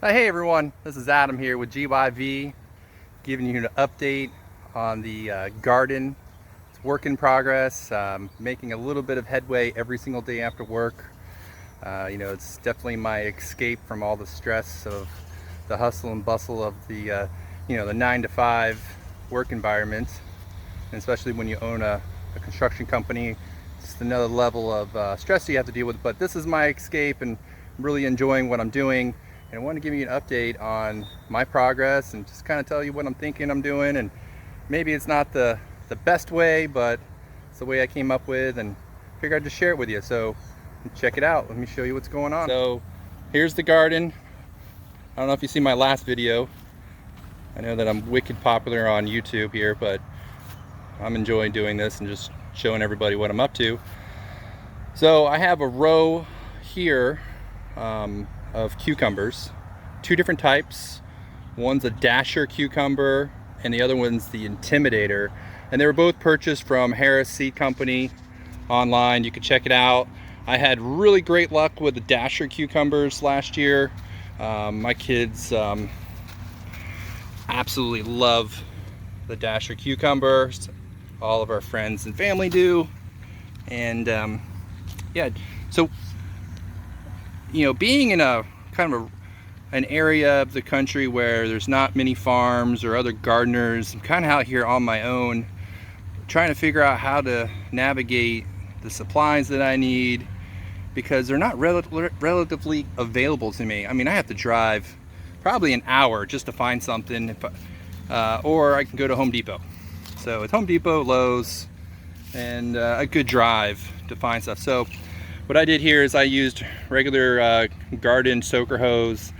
Hey everyone, this is Adam here with GYV, giving you an update on the garden. It's work in progress, making a little bit of headway every single day after work. It's definitely my escape from all the stress of the hustle and bustle of the 9 to 5 work environment, and especially when you own a construction company. It's another level of stress you have to deal with, but this is my escape and I'm really enjoying what I'm doing. And I want to give you an update on my progress and just kind of tell you what I'm thinking I'm doing. And maybe it's not the best way, but it's the way I came up with, and figured I'd just share it with you. So check it out. Let me show you what's going on. So here's the garden. I don't know if you see my last video. I know that I'm wicked popular on YouTube here, but I'm enjoying doing this and just showing everybody what I'm up to. So I have a row here of cucumbers, two different types. One's a Dasher cucumber and the other one's the Intimidator, and they were both purchased from Harris Seed Company online. You can check it out. I had really great luck with the Dasher cucumbers last year. My kids absolutely love the Dasher cucumbers. All of our friends and family do. And yeah, so being in a kind of an area of the country where there's not many farms or other gardeners, I'm kind of out here on my own trying to figure out how to navigate the supplies that I need, because they're not relatively available to me. I mean, I have to drive probably an hour just to find something, or I can go to Home Depot. So it's Home Depot, Lowe's, and a good drive to find stuff. So what I did here is I used regular garden soaker hose.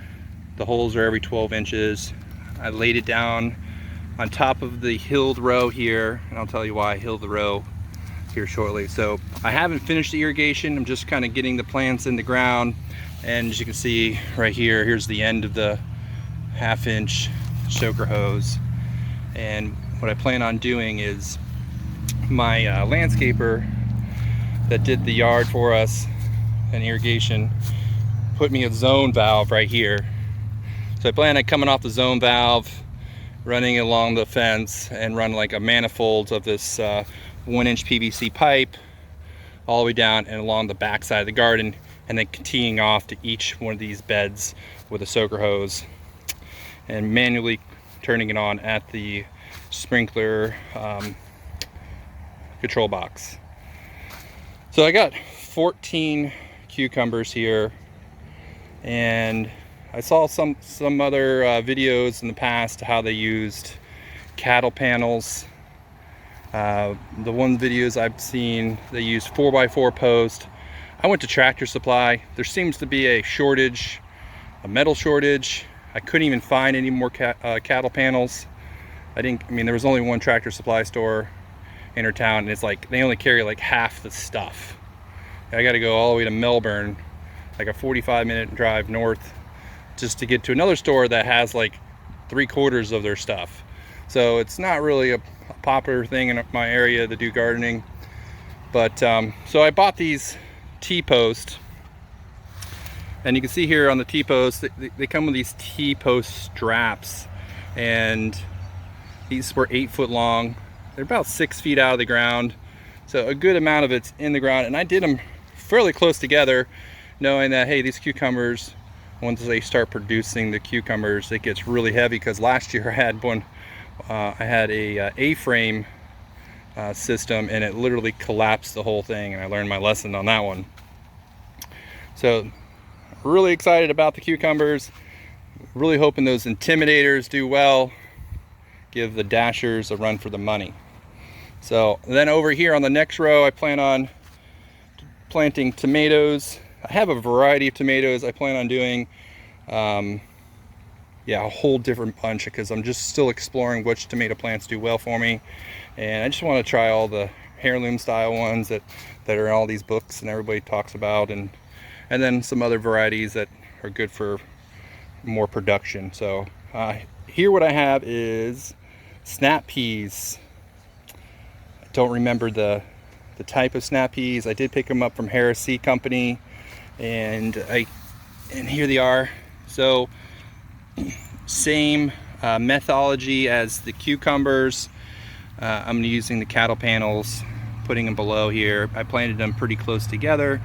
The holes are every 12 inches. I laid it down on top of the hilled row here, and I'll tell you why I hilled the row here shortly. So I haven't finished the irrigation. I'm just kind of getting the plants in the ground. And as you can see right here, here's the end of the 1/2-inch soaker hose. And what I plan on doing is my landscaper that did the yard for us and irrigation put me a zone valve right here. So I plan on coming off the zone valve, running along the fence, and run like a manifold of this 1-inch PVC pipe all the way down and along the back side of the garden, and then teeing off to each one of these beds with a soaker hose and manually turning it on at the sprinkler control box. So I got 14 cucumbers here, and I saw some other videos in the past how they used cattle panels. The one videos I've seen, they used 4x4 post. I went to Tractor Supply. There seems to be a shortage, a metal shortage. I couldn't even find any more cattle panels. There was only one Tractor Supply store in our town, and it's like they only carry like half the stuff. I got to go all the way to Melbourne, like a 45-minute drive north, just to get to another store that has like 3/4 of their stuff. So it's not really a popular thing in my area to do gardening. But so I bought these T-posts, and you can see here on the T-posts, they come with these T-post straps, and these were 8 foot long. They're about 6 feet out of the ground, so a good amount of it's in the ground. And I did them fairly close together, knowing that, hey, these cucumbers, once they start producing the cucumbers, it gets really heavy. Because last year I had one, I had a A-frame system, and it literally collapsed the whole thing, and I learned my lesson on that one. So really excited about the cucumbers, really hoping those Intimidators do well, give the Dashers a run for the money. So then over here on the next row, I plan on planting tomatoes. I have a variety of tomatoes. I plan on doing a whole different bunch, because I'm just still exploring which tomato plants do well for me, and I just want to try all the heirloom style ones that are in all these books and everybody talks about, and then some other varieties that are good for more production. So here what I have is snap peas. I don't remember the type of snap peas. I did pick them up from Harris Seed Company, and here they are. So same methodology as the cucumbers. I'm using the cattle panels, putting them below here. I planted them pretty close together.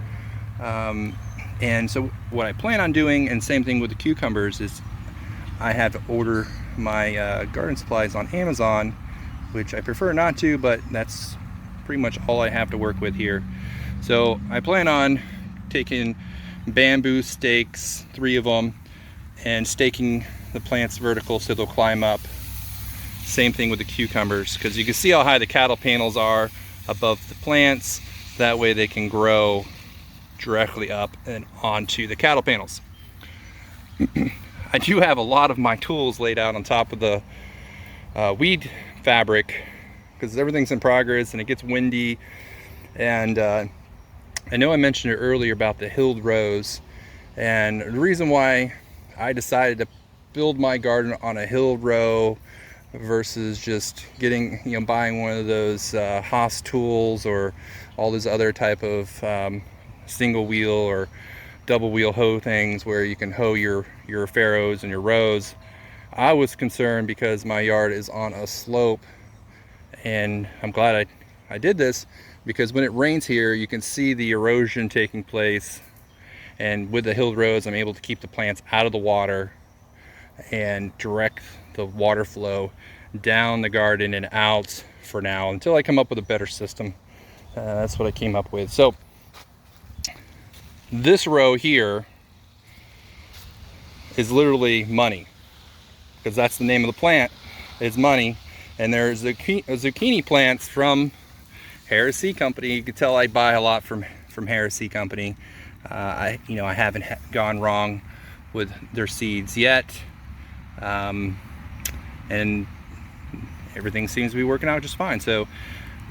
And so what I plan on doing, and same thing with the cucumbers, is I have to order my garden supplies on Amazon, which I prefer not to, but that's pretty much all I have to work with here. So I plan on taking bamboo stakes, 3 of them, and staking the plants vertical so they'll climb up. Same thing with the cucumbers, because you can see how high the cattle panels are above the plants. That way they can grow directly up and onto the cattle panels. I do have a lot of my tools laid out on top of the weed fabric, because everything's in progress and it gets windy. And I know I mentioned it earlier about the hilled rows, and the reason why I decided to build my garden on a hilled row versus just getting, buying one of those Haas tools or all those other type of single wheel or double wheel hoe things where you can hoe your farrows and your rows. I was concerned because my yard is on a slope, and I'm glad I did this, because when it rains here you can see the erosion taking place, and with the hilled rows I'm able to keep the plants out of the water and direct the water flow down the garden and out for now until I come up with a better system. That's what I came up with. So this row here is literally money, because that's the name of the plant, is money. And there's zucchini plants from Harris Seed Company. You can tell I buy a lot from Harris Seed Company. I haven't gone wrong with their seeds yet, and everything seems to be working out just fine. So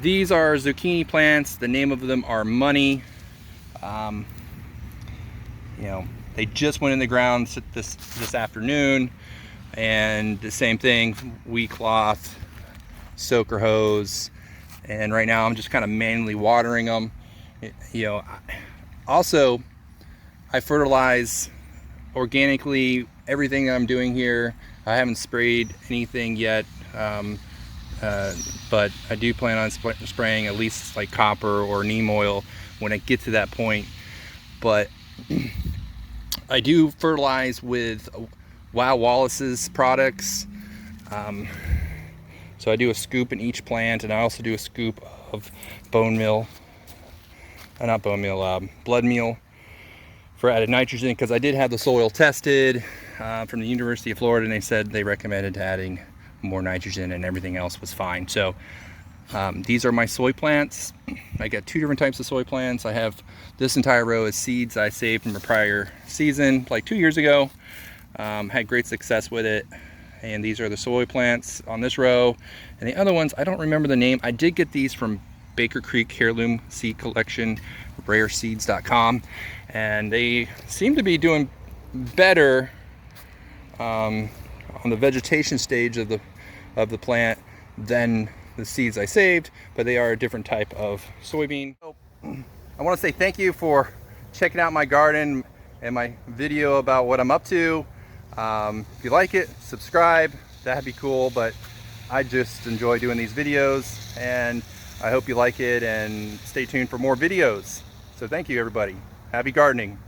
these are zucchini plants. The name of them are Money. They just went in the ground this afternoon, and the same thing, wheat cloth, soaker hose, and right now I'm just kind of manually watering them. Also, I fertilize organically everything I'm doing here. I haven't sprayed anything yet, but I do plan on spraying at least like copper or neem oil when I get to that point. But I do fertilize with Wow Wallace's products. So I do a scoop in each plant, and I also do a scoop of blood meal for added nitrogen, because I did have the soil tested from the University of Florida, and they said they recommended adding more nitrogen, and everything else was fine. So these are my soy plants. I got 2 different types of soy plants. I have this entire row of seeds I saved from a prior season, like 2 years ago. Had great success with it. And these are the soy plants on this row. And the other ones, I don't remember the name. I did get these from Baker Creek Heirloom Seed Collection, rareseeds.com. And they seem to be doing better on the vegetation stage of the plant than the seeds I saved, but they are a different type of soybean. So, I want to say thank you for checking out my garden and my video about what I'm up to. If you like it, subscribe, that'd be cool, but I just enjoy doing these videos, and I hope you like it, and stay tuned for more videos. So thank you, everybody. Happy gardening.